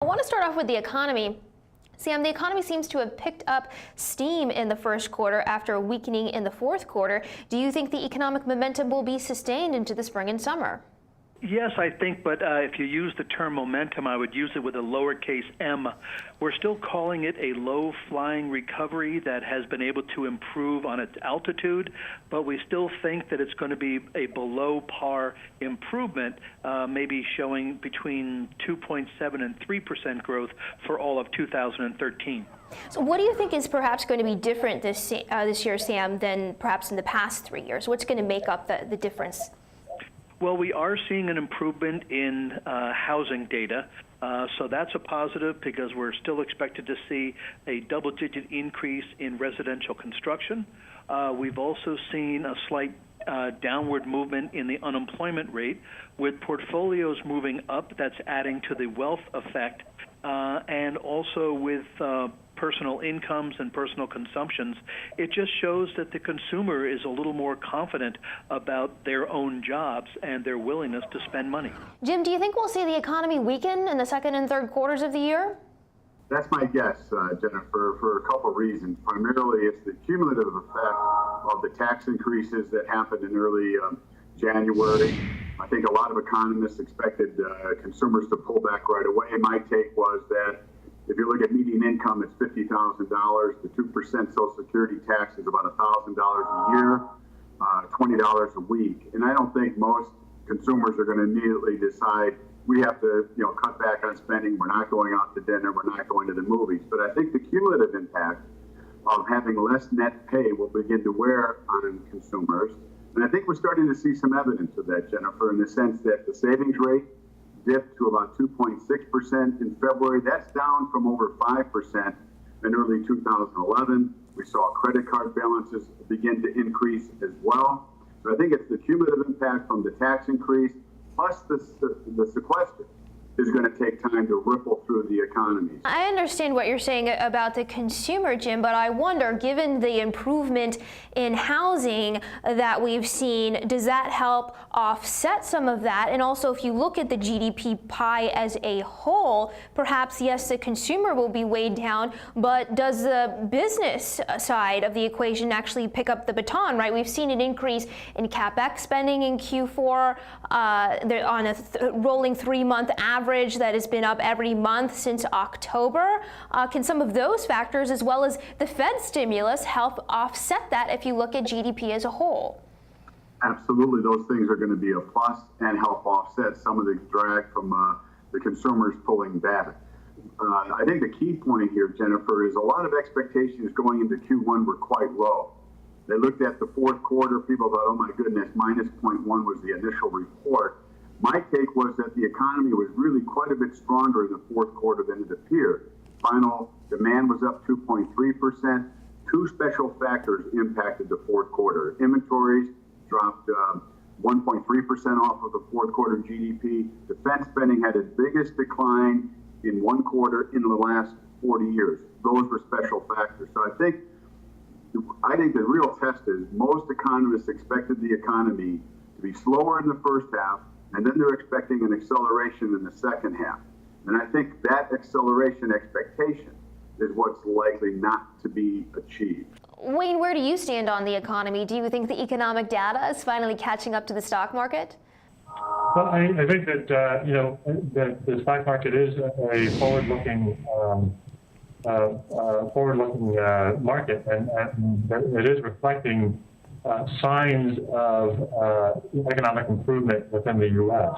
I want to start off with the economy. Sam, the economy seems to have picked up steam in the first quarter after weakening in the fourth quarter. Do you think the economic momentum will be sustained into the spring and summer? Yes, I think, but if you use the term momentum, I would use it with a lowercase m. We're still calling it a low-flying recovery that has been able to improve on its altitude, but we still think that it's going to be a below-par improvement, maybe showing between 2.7 and 3% growth for all of 2013. So what do you think is perhaps going to be different this year, Sam, than perhaps in the past 3 years? What's going to make up the difference? Well, we are seeing an improvement in housing data, so that's a positive because we're still expected to see a double-digit increase in residential construction. We've also seen a slight downward movement in the unemployment rate, with portfolios moving up. That's adding to the wealth effect, and also with personal incomes and personal consumptions. It just shows that the consumer is a little more confident about their own jobs and their willingness to spend money. Jim, do you think we'll see the economy weaken in the second and third quarters of the year? That's my guess, Jennifer, for a couple of reasons. Primarily, it's the cumulative effect of the tax increases that happened in early January. I think a lot of economists expected consumers to pull back right away. My take was that if you look at median income, it's $50,000. The 2% Social Security tax is about $1,000 a year, $20 a week. And I don't think most consumers are going to immediately decide we have to, cut back on spending. We're not going out to dinner. We're not going to the movies. But I think the cumulative impact of having less net pay will begin to wear on consumers. And I think we're starting to see some evidence of that, Jennifer, in the sense that the savings rate dipped to about 2.6% in February. That's down from over 5% in early 2011. We saw credit card balances begin to increase as well. So I think it's the cumulative impact from the tax increase, plus the sequester is going to take time to ripple through the economy. I understand what you're saying about the consumer, Jim, but I wonder, given the improvement in housing that we've seen, does that help offset some of that? And also, if you look at the GDP pie as a whole, perhaps, yes, the consumer will be weighed down, but does the business side of the equation actually pick up the baton, right? We've seen an increase in CapEx spending in Q4 on a rolling 3-month average that has been up every month since October. Can some of those factors, as well as the Fed stimulus, help offset that if you look at GDP as a whole? Absolutely, those things are going to be a plus and help offset some of the drag from the consumers pulling back. I think the key point here, Jennifer, is a lot of expectations going into Q1 were quite low. They looked at the fourth quarter, people thought, oh my goodness, minus 0.1 was the initial report. My take was that the economy was really quite a bit stronger in the fourth quarter than it appeared. Final demand was up 2.3%. Two special factors impacted the fourth quarter. Inventories dropped 1.3% off of the fourth quarter GDP. Defense spending had its biggest decline in one quarter in the last 40 years. Those were special factors. So I think the real test is most economists expected the economy to be slower in the first half, and then they're expecting an acceleration in the second half. And I think that acceleration expectation is what's likely not to be achieved. Wayne, where do you stand on the economy? Do you think the economic data is finally catching up to the stock market? Well, I think that the stock market is a forward-looking market, and it is reflecting signs of economic improvement within the U.S.